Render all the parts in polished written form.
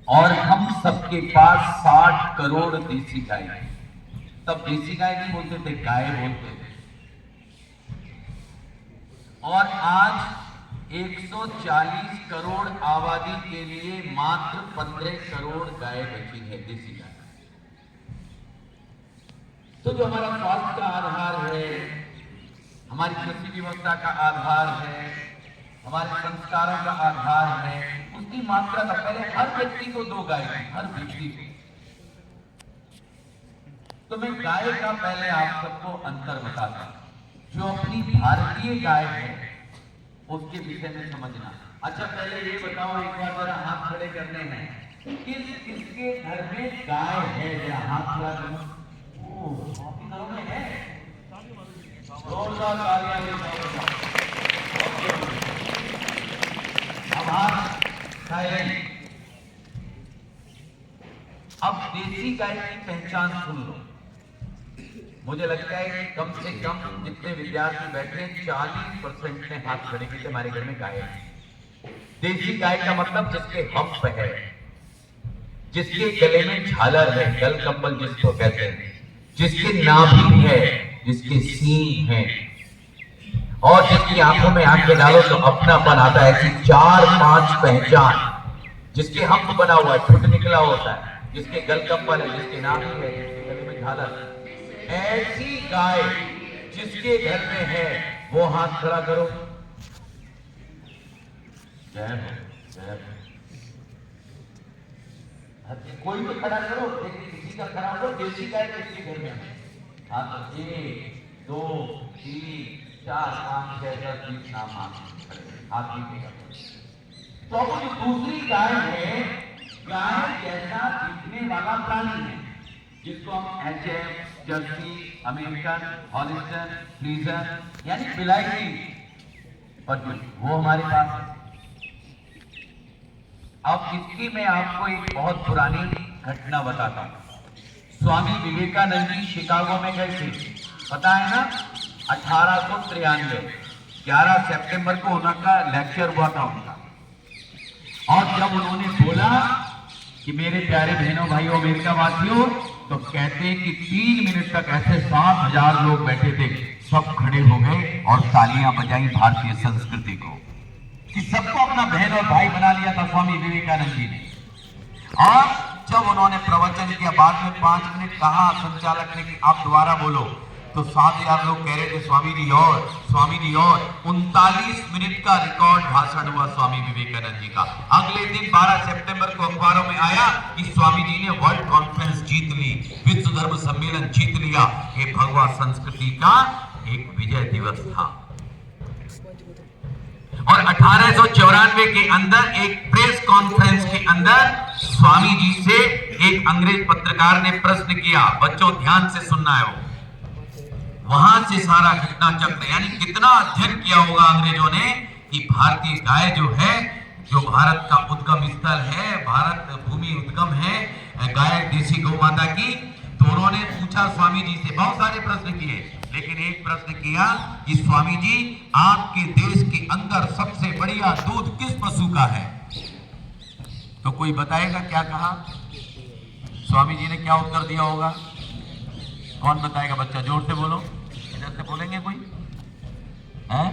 और हम सबके पास 60 करोड़ देसी गाय है। तब देसी गाय नहीं बोलते थे, गाय बोलते थे। और आज 140 करोड़ आबादी के लिए मात्र 15 करोड़ गाय बची है, देसी गाय। तो जो हमारा स्वास्थ्य का आधार है, हमारी कृषि व्यवस्था का आधार है, हमारे संस्कारों का आधार है, उसकी मात्रा का पहले हर व्यक्ति को 2 गाय थी, हर व्यक्ति को। तो मैं गाय का पहले आप सबको अंतर बताता हूं। जो अपनी भारतीय गाय है उसके विषय में समझना। अच्छा पहले ये बताओ, एक बार जरा हाथ खड़े करने हैं, किसके घर में गाय है? जरा हाथ खड़ा करो। आपके घरों में है? जोरदार तालियां। अब हाथ साइलेंट। अब देसी गाय की पहचान सुन लो। मुझे लगता है कि कम से कम जितने विद्यार्थी बैठे हैं 40% ने हाथ खड़े किए हमारे घर में गाय है। देसी गाय का मतलब जिसके हम्प है, जिसके गले में झालर है, गल कंबल जिसको कहते हैं, जिसके नाभि है, जिसके सींग है, और जिसकी आंखों में आंखें डालो तो अपनापन आता है। ऐसी 4-5 पहचान, जिसके हम्प बना हुआ है, फुट निकला होता है, जिसके गल कंबल है, जिसके नाभि है, जिसके गले में झालर है, ऐसी गाय जिसके घर में है वो हाथ खड़ा करो। जय हो, जय हो। कोई तो खड़ा करो, लेकिन किसी का खड़ा करो। देसी गाय किसके घर में है? हाथ 1 2 3 4 5 6 7 20 नाम हाथ नहीं। तो अब जो दूसरी गाय है, गाय जैसा दिखने वाला प्राणी है, जिसको हम एचएफ, जर्सी, अमेरिकन, हॉलिस्टन, फ्रीजन यानी बिलायती, और वो हमारे पास है। अब इसकी मैं आपको एक बहुत पुरानी घटना बताता हूं। स्वामी विवेकानंद जी शिकागो में गए थे, पता है ना? 1893 11 सितंबर को उनका लेक्चर हुआ था उनका। और जब उन्होंने बोला कि मेरे प्यारे बहनों भाइयों अमेरिका वासियों, तो कहते हैं कि 3 मिनट तक ऐसे 7,000 लोग बैठे थे, सब खड़े हो गए और तालियां बजाई भारतीय संस्कृति को, कि सबको अपना बहन और भाई बना लिया था स्वामी विवेकानंद जी ने। और जब उन्होंने प्रवचन किया, बाद में 5 मिनट कहा संचालक ने कि आप दोबारा बोलो, तो 7,000 लोग कह रहे थे स्वामी जी और, स्वामी जी और। 39 मिनट का रिकॉर्ड भाषण हुआ स्वामी विवेकानंद जी का। अगले दिन 12 सितंबर को अखबारों में आया कि स्वामी जी ने वर्ल्ड कॉन्फ्रेंस जीत ली, विश्व धर्म सम्मेलन जीत लिया। ये भगवा संस्कृति का एक विजय दिवस था। और 1894 के अंदर एक प्रेस कॉन्फ्रेंस के अंदर स्वामी जी से एक अंग्रेज पत्रकार ने प्रश्न किया, बच्चों ध्यान से सुनना है। वहां से सारा घटना चक्र, यानी कितना अध्ययन किया होगा अंग्रेजों ने कि भारतीय गाय जो है, जो भारत का उद्गम स्थल है, भारत भूमि उद्गम है, गाय देसी गौ माता की। तो उन्होंने पूछा स्वामी जी से, बहुत सारे प्रश्न किए, लेकिन एक प्रश्न किया कि स्वामी जी आपके देश के अंदर सबसे बढ़िया दूध किस पशु का है? तो कोई बताएगा क्या कहा? स्वामी जी ने क्या उत्तर दिया होगा? कौन बताएगा? बच्चा जोर से बोलो, इधर से बोलेंगे कोई है?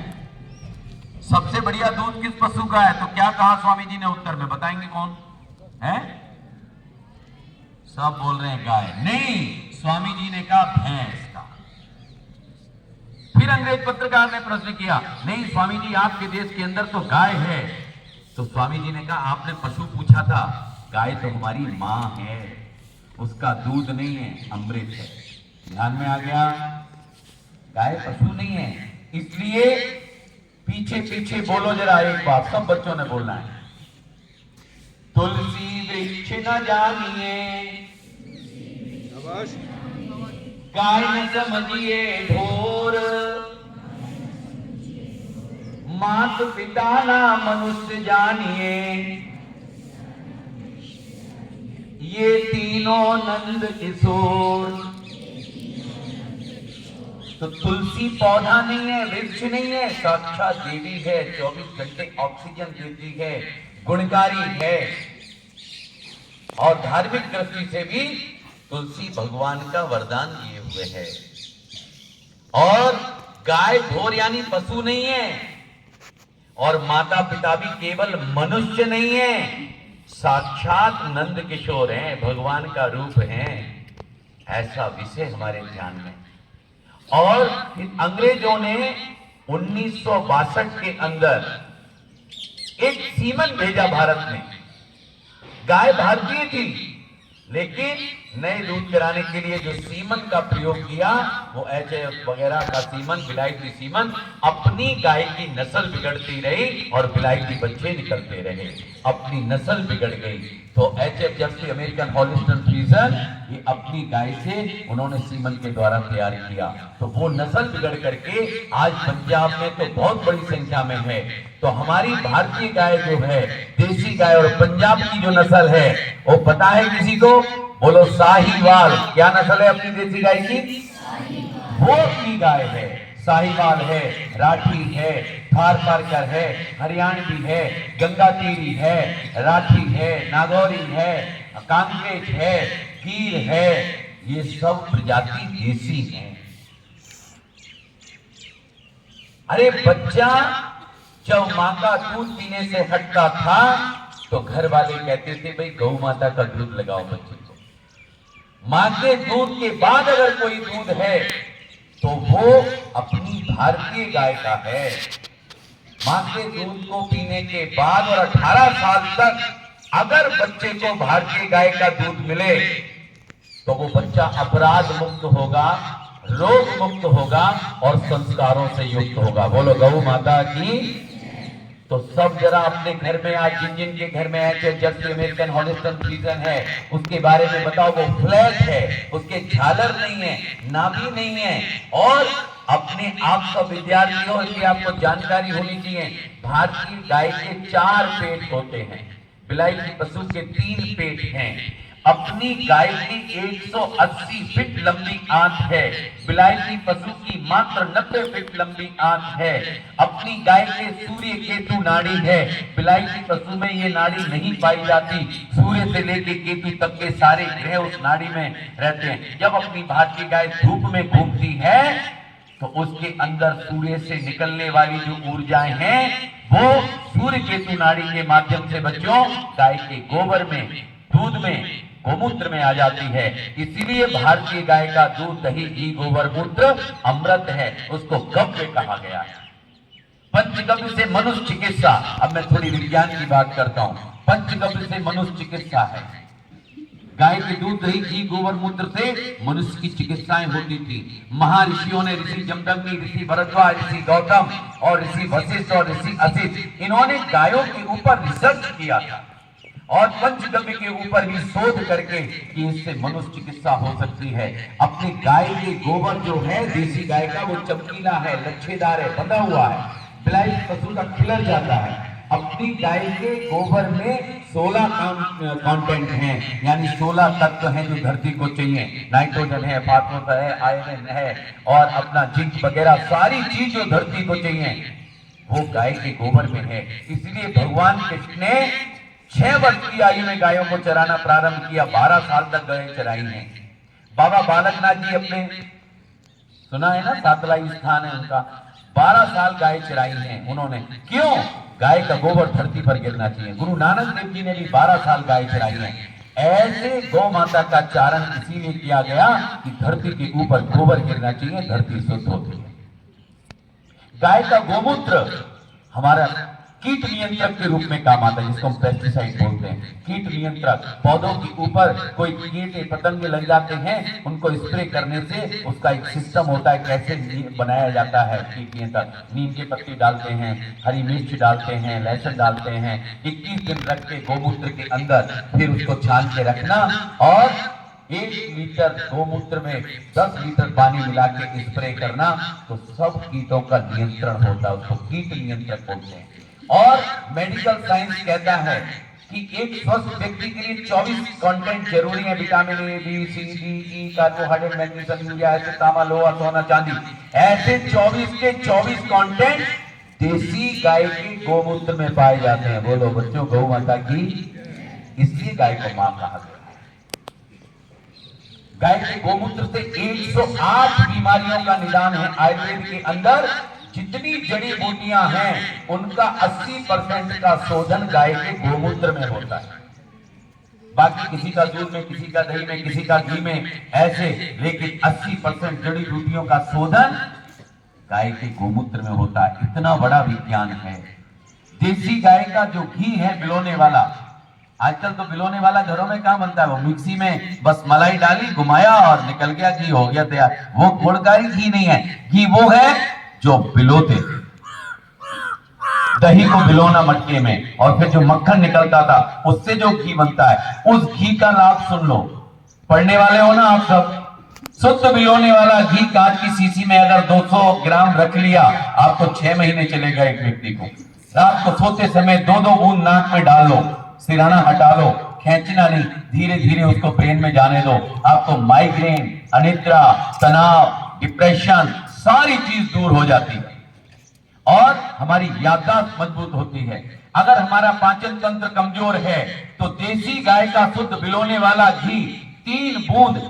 सबसे बढ़िया दूध किस पशु का है? तो क्या कहा स्वामी जी ने उत्तर में? बताएंगे कौन है? सब बोल रहे हैं गाय। नहीं, स्वामी जी ने कहा भैंस का। फिर अंग्रेज पत्रकार ने प्रश्न किया, नहीं स्वामी जी आपके देश के अंदर तो गाय है। तो स्वामी जी ने कहा आपने पशु पूछा था, गाय तो हमारी मां है, उसका दूध नहीं है, अमृत है। ध्यान में आ गया? गाय पशु नहीं है। इसलिए पीछे पीछे बोलो जरा एक बात, सब बच्चों ने बोलना है। तुलसी वृक्ष न जानिए, गाय न समझिए ढोर, मात पिता ना मनुष्य जानिए, ये तीनों नंद किशोर। तो तुलसी पौधा नहीं है, वृक्ष नहीं है, साक्षात देवी है, 24 घंटे ऑक्सीजन देती है, गुणकारी है। और धार्मिक दृष्टि से भी तुलसी भगवान का वरदान दिए हुए है। और गाय ढोर यानी पशु नहीं है, और माता पिता भी केवल मनुष्य नहीं है, साक्षात नंद किशोर हैं, भगवान का रूप हैं, ऐसा विषय हमारे ध्यान में। और अंग्रेजों ने 1962 के अंदर एक सीमन भेजा भारत में। गाय भारतीय थी, लेकिन नए दूध कराने के लिए जो सीमन का प्रयोग किया वो HF वगैरह का सीमन, विलायती सीमन, अपनी गाय की नस्ल बिगड़ती रही और विलायती बच्चे निकलते रहे, अपनी नस्ल बिगड़ गई। तो HF जर्सी, अमेरिकन हॉलिस्टन फ्रीजन, ये अपनी गाय से उन्होंने सीमन के द्वारा तैयार किया। तो वो नस्ल बिगड़ करके आज पंजाब में तो बहुत बड़ी संख्या में है। तो हमारी भारतीय गाय जो है, देसी गाय, और पंजाब की जो नस्ल है वो पता है किसी को? बोलो साहीवाल। क्या नस्ल है अपनी देसी गाय की? वो की गाय है, साहीवाल है, राठी है, थार पारकर है, हरियाणवी है, गंगातीरी है, राठी है, नागौरी है, कांकेज है, कीर है, ये सब प्रजाति देसी हैं। अरे बच्चा जब माँ का दूध पीने से हटता था तो घर वाले कहते थे भाई गौ माता का दूध लगाओ बच्चे को। माँ के दूध के बाद अगर कोई दूध है तो वो अपनी भारतीय गाय का है। माँ के दूध को पीने के बाद और 18 साल तक अगर बच्चे को भारतीय गाय का दूध मिले तो वो बच्चा अपराध मुक्त होगा, रोग मुक्त होगा और संस्कारों से युक्त होगा। बोलो गौ माता की। तो सब जरा अपने घर में, आज जिन जिन के घर में है जर्सी, अमेरिकन हॉलिस्टन फ्रीजन है, उसके बारे में बताओ। वो फ्लैट है, उसके झालर नहीं है, नाभि नहीं है। और अपने आप सब विद्यार्थियों, इसलिए आपको जानकारी होनी चाहिए, भारतीय गाय के 4 पेट होते हैं, विलायती पशु के 3 पेट हैं। अपनी गाय की 180 फीट लंबी आंत है, विलायती पशु की मात्र 90 फीट लंबी आंत है। अपनी गाय के सूर्य केतु नाड़ी है, विलायती पशु में ये नाड़ी नहीं पाई जाती। सूर्य से लेकर केतु तक के सारे ग्रह उस नाड़ी में रहते हैं। जब अपनी भारतीय गाय धूप में घूमती है तो उसके अंदर सूर्य से निकलने वाली जो ऊर्जाएं हैं वो सूर्य केतु नाड़ी के माध्यम से बच्चों गाय के गोबर में, दूध में, गोमूत्र में आ जाती है। इसीलिए भारतीय गाय का दूध, दही, घी, गोबर, मूत्र अमृत है, उसको गव्य कहा गया है। पंचगव्य से मनुष्य चिकित्सा, अब मैं थोड़ी विज्ञान की बात करता हूं। पंचगव्य से मनुष्य चिकित्सा है। गाय के दूध, दही, घी, गोबर, मूत्र से मनुष्य की चिकित्साएं होती थी। महर्षियों ने, ऋषि जमदग्नि, ऋषि भरद्वाज, ऋषि गौतम और ऋषि वशिष्ठ और ऋषि असित, इन्होंने गायों के ऊपर रिसर्च किया था और पंचगव्य के ऊपर भी शोध करके कि इससे मनुष्य चिकित्सा हो सकती है। अपनी गाय के गोबर जो है, देसी गाय का, वो चमकीला है, लच्छेदार है, बंधा हुआ है, विलायती पशु का खिलर जाता है। अपनी गाय के गोबर में 16 कंटेंट हैं, यानी 16 तत्व हैं जो धरती को चाहिए। नाइट्रोजन है, फास्फोरस है, आयरन है और अपना जिंक वगैरह सारी चीज जो धरती को चाहिए वो गाय के गोबर में है। इसलिए भगवान कृष्ण ने 6 वर्ष की आयु में गायों को चराना प्रारंभ किया, 12 साल तक गाय चराई हैं। बाबा बालकनाथ जी, अपने सुना है ना, सातलाई स्थान है उनका, 12 साल गाय चराई हैं उन्होंने। क्यों? गाय का गोबर धरती पर गिरना चाहिए। गुरु नानक देव जी ने भी 12 साल गाय चराई है। ऐसे गौ माता का चारण इसीलिए किया गया कि धरती के ऊपर गोबर गिरना चाहिए, धरती शुद्ध होती है। गाय का गोमूत्र हमारा कीट नियंत्रक के रूप में काम आता है, जिसको हम पेस्टिसाइड बोलते हैं। कीट नियंत्रक, पौधों के ऊपर कोई कीट पतंग लग जाते हैं, उनको स्प्रे करने से उसका एक सिस्टम होता है, कैसे बनाया जाता है कीट नियंत्रक। नीम के पत्ती डालते हैं, हरी मिर्च डालते हैं, लहसुन डालते हैं, 21 दिन रख के गोमूत्र के अंदर, फिर उसको छान के रखना और 1 लीटर गोमूत्र में 10 लीटर पानी मिला के स्प्रे करना, तो सब कीटों का नियंत्रण होता है। उसको कीट नियंत्रक बोलते हैं। और मेडिकल साइंस कहता है कि एक स्वस्थ व्यक्ति के लिए 24 कंटेंट जरूरी है, vitamin A, B, C, D, E, carbohydrate, magnesium, urea, acid, तांबा, लोहा, सोना, चांदी, ऐसे 24 के 24 कंटेंट देसी गाय के गोमूत्र में पाए जाते हैं। बोलो बच्चों गौ माता की। इसलिए गाय को मां कहा गया। गाय के गोमूत्र से 108 बीमारियों का निदान है। आयुर्वेद के अंदर जितनी जड़ी बूटियां हैं उनका 80% का शोधन गाय के गोमूत्र में होता है। बाकी किसी का दूध में, किसी का दही में, किसी का घी में, ऐसे, लेकिन 80% जड़ी बूटियों का शोधन गाय के गोमूत्र में होता है। इतना बड़ा विज्ञान है। देसी गाय का जो घी है बिलोने वाला, आजकल तो बिलोने वाला घरों में कहां बनता है, वो मिक्सी में बस मलाई डाली, घुमाया और निकल गया, घी हो गया तैयार। वो गुणकारी घी नहीं है। घी वो है जो बिलोते, दही को बिलोना मटके में, और फिर जो मक्खन निकलता था उससे जो घी बनता है, उस घी का लाभ सुन लो। पढ़ने वाले हो ना आप सब। शुद्ध बिलोने वाला घी कांच की शीशी में अगर 200 ग्राम रख लिया, आपको 6 महीने चलेगा। एक व्यक्ति को रात को सोते समय 2-2 बूंद नाक में डाल लो, सिरहाना हटा लो, खींचना नहीं, धीरे धीरे उसको ब्रेन में जाने दो। आपको माइग्रेन, अनिद्रा, तनाव, डिप्रेशन, सारी चीज दूर हो जाती है और हमारी याददाश्त मजबूत होती है। अगर हमारा पाचन तंत्र कमजोर है तो देसी गाय का शुद्ध बिलोने वाला घी 3 बूंद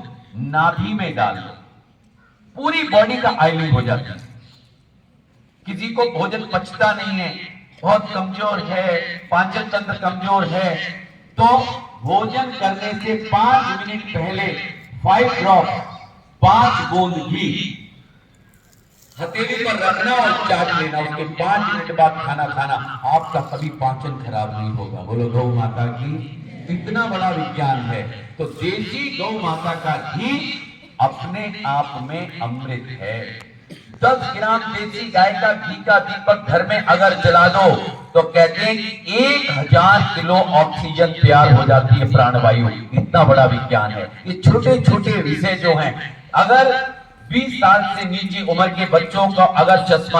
नाभि में डाल लो, पूरी बॉडी का आयलिंग हो जाता है। किसी को भोजन पचता नहीं है, बहुत कमजोर है, पाचन तंत्र कमजोर है, तो भोजन करने से 5 मिनट पहले 5 ड्रॉप, 5 बूंद घी हथेली पर रखना और चाट लेना। उसके 5 मिनट बाद खाना खाना। आपका कभी पाचन खराब नहीं होगा। बोलो गौ माता की। इतना बड़ा विज्ञान है। तो देसी गौ माता का घी अपने आप में अमृत है। 10 ग्राम देसी गाय का घी का दीपक घर में अगर जला दो तो कहते हैं कि 1000 किलो ऑक्सीजन तैयार हो जाती है, प्राणवायु। इतना बड़ा विज्ञान है। ये छोटे छोटे विषय जो हैं, अगर 20 साल से नीचे उम्र के बच्चों को अगर चश्मा